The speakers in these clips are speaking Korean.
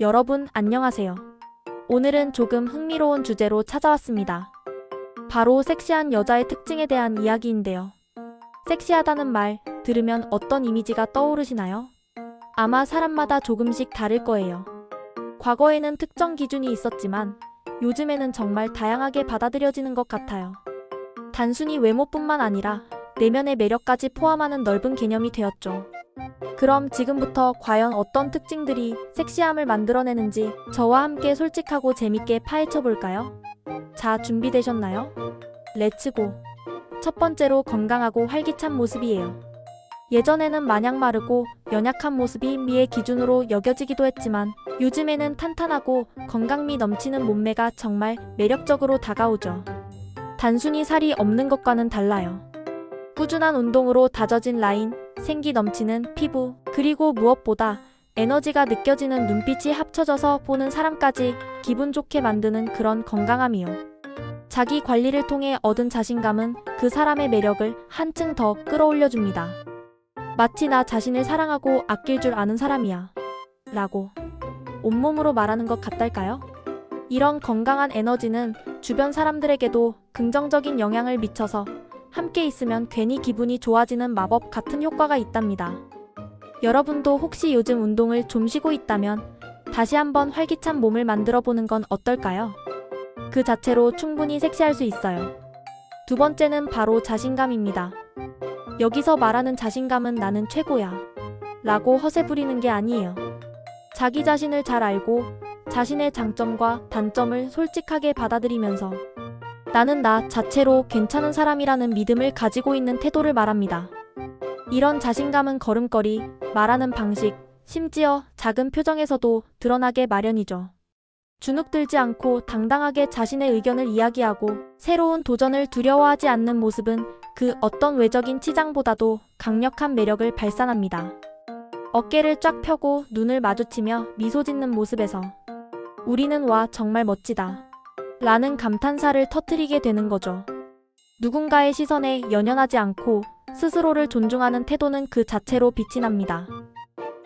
여러분 안녕하세요. 오늘은 조금 흥미로운 주제로 찾아왔습니다. 바로 섹시한 여자의 특징에 대한 이야기인데요. 섹시하다는 말 들으면 어떤 이미지가 떠오르시나요? 아마 사람마다 조금씩 다를 거예요. 과거에는 특정 기준이 있었지만 요즘에는 정말 다양하게 받아들여지는 것 같아요. 단순히 외모뿐만 아니라 내면의 매력까지 포함하는 넓은 개념이 되었죠. 그럼 지금부터 과연 어떤 특징들이 섹시함을 만들어내는지 저와 함께 솔직하고 재밌게 파헤쳐 볼까요? 자, 준비되셨나요? 렛츠고! 첫 번째로 건강하고 활기찬 모습이에요. 예전에는 마냥 마르고 연약한 모습이 미의 기준으로 여겨지기도 했지만 요즘에는 탄탄하고 건강미 넘치는 몸매가 정말 매력적으로 다가오죠. 단순히 살이 없는 것과는 달라요. 꾸준한 운동으로 다져진 라인, 생기 넘치는 피부, 그리고 무엇보다 에너지가 느껴지는 눈빛이 합쳐져서 보는 사람까지 기분 좋게 만드는 그런 건강함이요. 자기 관리를 통해 얻은 자신감은 그 사람의 매력을 한층 더 끌어올려줍니다. 마치 나 자신을 사랑하고 아낄 줄 아는 사람이야 라고 온몸으로 말하는 것 같달까요? 이런 건강한 에너지는 주변 사람들에게도 긍정적인 영향을 미쳐서 함께 있으면 괜히 기분이 좋아지는 마법 같은 효과가 있답니다. 여러분도 혹시 요즘 운동을 좀 쉬고 있다면 다시 한번 활기찬 몸을 만들어 보는 건 어떨까요? 그 자체로 충분히 섹시할 수 있어요. 두 번째는 바로 자신감입니다. 여기서 말하는 자신감은 나는 최고야 라고 허세 부리는 게 아니에요. 자기 자신을 잘 알고 자신의 장점과 단점을 솔직하게 받아들이면서 나는 나 자체로 괜찮은 사람이라는 믿음을 가지고 있는 태도를 말합니다. 이런 자신감은 걸음걸이, 말하는 방식, 심지어 작은 표정에서도 드러나게 마련이죠. 주눅들지 않고 당당하게 자신의 의견을 이야기하고 새로운 도전을 두려워하지 않는 모습은 그 어떤 외적인 치장보다도 강력한 매력을 발산합니다. 어깨를 쫙 펴고 눈을 마주치며 미소 짓는 모습에서 우리는 와 정말 멋지다 라는 감탄사를 터뜨리게 되는 거죠. 누군가의 시선에 연연하지 않고 스스로를 존중하는 태도는 그 자체로 빛이 납니다.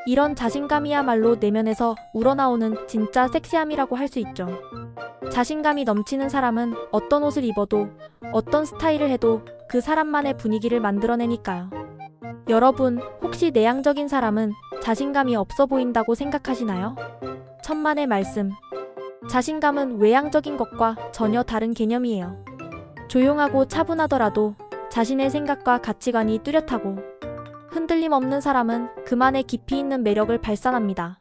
이런 자신감이야말로 내면에서 우러나오는 진짜 섹시함이라고 할 수 있죠. 자신감이 넘치는 사람은 어떤 옷을 입어도 어떤 스타일을 해도 그 사람만의 분위기를 만들어내니까요. 여러분, 혹시 내향적인 사람은 자신감이 없어 보인다고 생각하시나요? 천만의 말씀. 자신감은 외향적인 것과 전혀 다른 개념이에요. 조용하고 차분하더라도 자신의 생각과 가치관이 뚜렷하고 흔들림 없는 사람은 그만의 깊이 있는 매력을 발산합니다.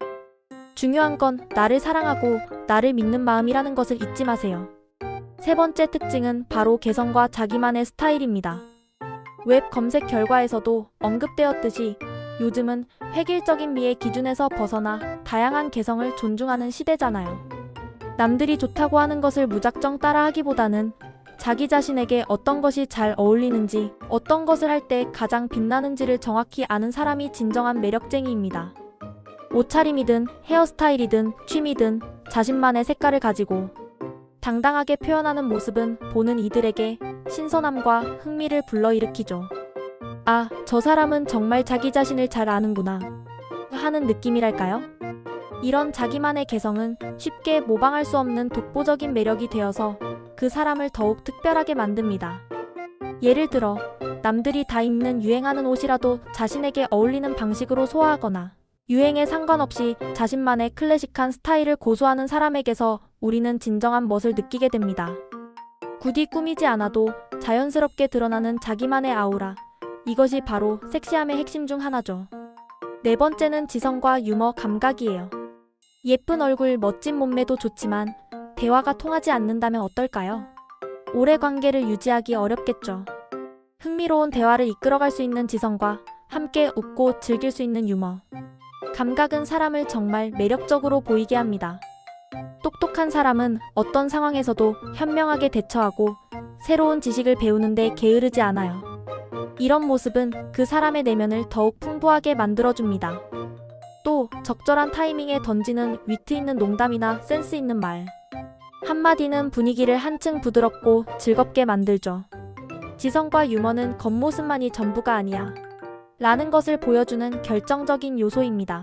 중요한 건 나를 사랑하고 나를 믿는 마음이라는 것을 잊지 마세요. 세 번째 특징은 바로 개성과 자기만의 스타일입니다. 웹 검색 결과에서도 언급되었듯이 요즘은 획일적인 미의 기준에서 벗어나 다양한 개성을 존중하는 시대잖아요. 남들이 좋다고 하는 것을 무작정 따라하기보다는 자기 자신에게 어떤 것이 잘 어울리는지, 어떤 것을 할 때 가장 빛나는지를 정확히 아는 사람이 진정한 매력쟁이입니다. 옷차림이든 헤어스타일이든 취미든 자신만의 색깔을 가지고 당당하게 표현하는 모습은 보는 이들에게 신선함과 흥미를 불러일으키죠. 아, 저 사람은 정말 자기 자신을 잘 아는구나 하는 느낌이랄까요? 이런 자기만의 개성은 쉽게 모방할 수 없는 독보적인 매력이 되어서 그 사람을 더욱 특별하게 만듭니다. 예를 들어 남들이 다 입는 유행하는 옷이라도 자신에게 어울리는 방식으로 소화하거나 유행에 상관없이 자신만의 클래식한 스타일을 고수하는 사람에게서 우리는 진정한 멋을 느끼게 됩니다. 굳이 꾸미지 않아도 자연스럽게 드러나는 자기만의 아우라. 이것이 바로 섹시함의 핵심 중 하나죠. 네 번째는 지성과 유머 감각이에요. 예쁜 얼굴, 멋진 몸매도 좋지만 대화가 통하지 않는다면 어떨까요? 오래 관계를 유지하기 어렵겠죠. 흥미로운 대화를 이끌어갈 수 있는 지성과 함께 웃고 즐길 수 있는 유머. 감각은 사람을 정말 매력적으로 보이게 합니다. 똑똑한 사람은 어떤 상황에서도 현명하게 대처하고 새로운 지식을 배우는데 게으르지 않아요. 이런 모습은 그 사람의 내면을 더욱 풍부하게 만들어줍니다. 또 적절한 타이밍에 던지는 위트 있는 농담이나 센스 있는 말. 한마디는 분위기를 한층 부드럽고 즐겁게 만들죠. 지성과 유머는 겉모습만이 전부가 아니야 라는 것을 보여주는 결정적인 요소입니다.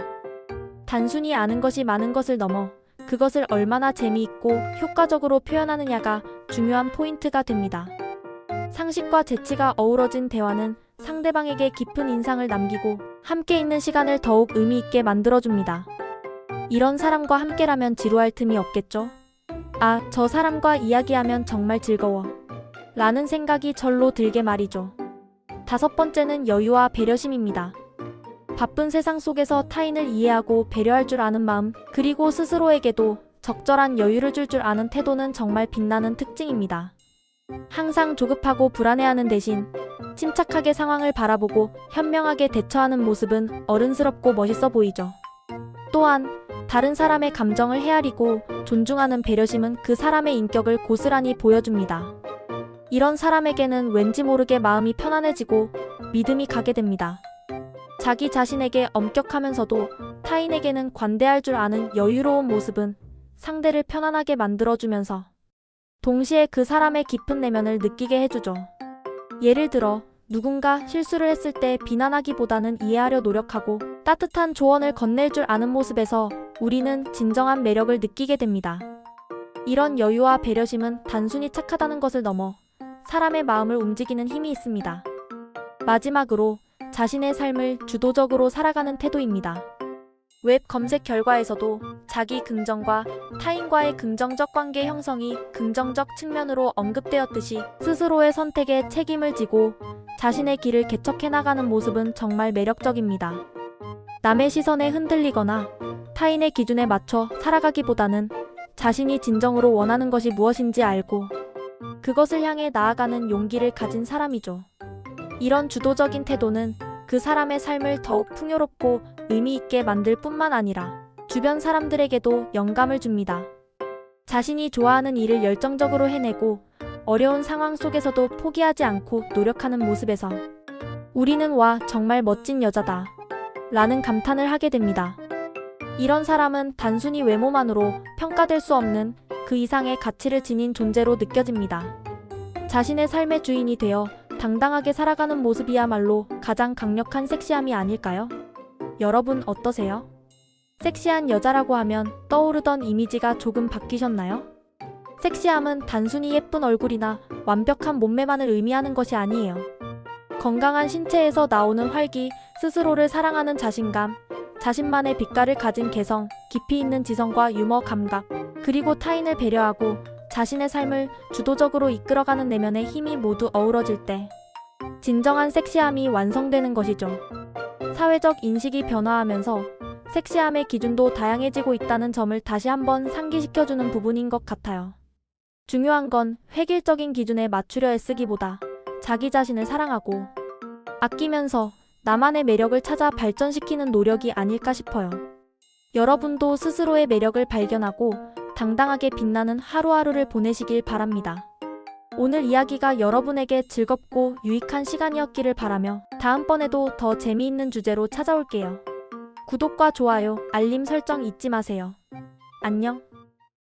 단순히 아는 것이 많은 것을 넘어 그것을 얼마나 재미있고 효과적으로 표현하느냐가 중요한 포인트가 됩니다. 상식과 재치가 어우러진 대화는 상대방에게 깊은 인상을 남기고 함께 있는 시간을 더욱 의미 있게 만들어줍니다. 이런 사람과 함께라면 지루할 틈이 없겠죠? 아, 저 사람과 이야기하면 정말 즐거워. 라는 생각이 절로 들게 말이죠. 5번째는 여유와 배려심입니다. 바쁜 세상 속에서 타인을 이해하고 배려할 줄 아는 마음, 그리고 스스로에게도 적절한 여유를 줄 아는 태도는 정말 빛나는 특징입니다. 항상 조급하고 불안해하는 대신 침착하게 상황을 바라보고 현명하게 대처하는 모습은 어른스럽고 멋있어 보이죠. 또한 다른 사람의 감정을 헤아리고 존중하는 배려심은 그 사람의 인격을 고스란히 보여줍니다. 이런 사람에게는 왠지 모르게 마음이 편안해지고 믿음이 가게 됩니다. 자기 자신에게 엄격하면서도 타인에게는 관대할 줄 아는 여유로운 모습은 상대를 편안하게 만들어주면서 동시에 그 사람의 깊은 내면을 느끼게 해주죠. 예를 들어 누군가 실수를 했을 때 비난하기보다는 이해하려 노력하고 따뜻한 조언을 건넬 줄 아는 모습에서 우리는 진정한 매력을 느끼게 됩니다. 이런 여유와 배려심은 단순히 착하다는 것을 넘어 사람의 마음을 움직이는 힘이 있습니다. 마지막으로 자신의 삶을 주도적으로 살아가는 태도입니다. 웹 검색 결과에서도 자기 긍정과 타인과의 긍정적 관계 형성이 긍정적 측면으로 언급되었듯이 스스로의 선택에 책임을 지고 자신의 길을 개척해 나가는 모습은 정말 매력적입니다. 남의 시선에 흔들리거나 타인의 기준에 맞춰 살아가기보다는 자신이 진정으로 원하는 것이 무엇인지 알고 그것을 향해 나아가는 용기를 가진 사람이죠. 이런 주도적인 태도는 그 사람의 삶을 더욱 풍요롭고 의미 있게 만들 뿐만 아니라 주변 사람들에게도 영감을 줍니다. 자신이 좋아하는 일을 열정적으로 해내고 어려운 상황 속에서도 포기하지 않고 노력하는 모습에서 우리는 와, 정말 멋진 여자다 라는 감탄을 하게 됩니다. 이런 사람은 단순히 외모만으로 평가될 수 없는 그 이상의 가치를 지닌 존재로 느껴집니다. 자신의 삶의 주인이 되어 당당하게 살아가는 모습이야말로 가장 강력한 섹시함이 아닐까요? 여러분 어떠세요? 섹시한 여자라고 하면 떠오르던 이미지가 조금 바뀌셨나요? 섹시함은 단순히 예쁜 얼굴이나 완벽한 몸매만을 의미하는 것이 아니에요. 건강한 신체에서 나오는 활기, 스스로를 사랑하는 자신감, 자신만의 빛깔을 가진 개성, 깊이 있는 지성과 유머 감각, 그리고 타인을 배려하고 자신의 삶을 주도적으로 이끌어가는 내면의 힘이 모두 어우러질 때 진정한 섹시함이 완성되는 것이죠. 사회적 인식이 변화하면서 섹시함의 기준도 다양해지고 있다는 점을 다시 한번 상기시켜주는 부분인 것 같아요. 중요한 건 획일적인 기준에 맞추려 애쓰기보다 자기 자신을 사랑하고 아끼면서 나만의 매력을 찾아 발전시키는 노력이 아닐까 싶어요. 여러분도 스스로의 매력을 발견하고 당당하게 빛나는 하루하루를 보내시길 바랍니다. 오늘 이야기가 여러분에게 즐겁고 유익한 시간이었기를 바라며 다음번에도 더 재미있는 주제로 찾아올게요. 구독과 좋아요, 알림 설정 잊지 마세요. 안녕.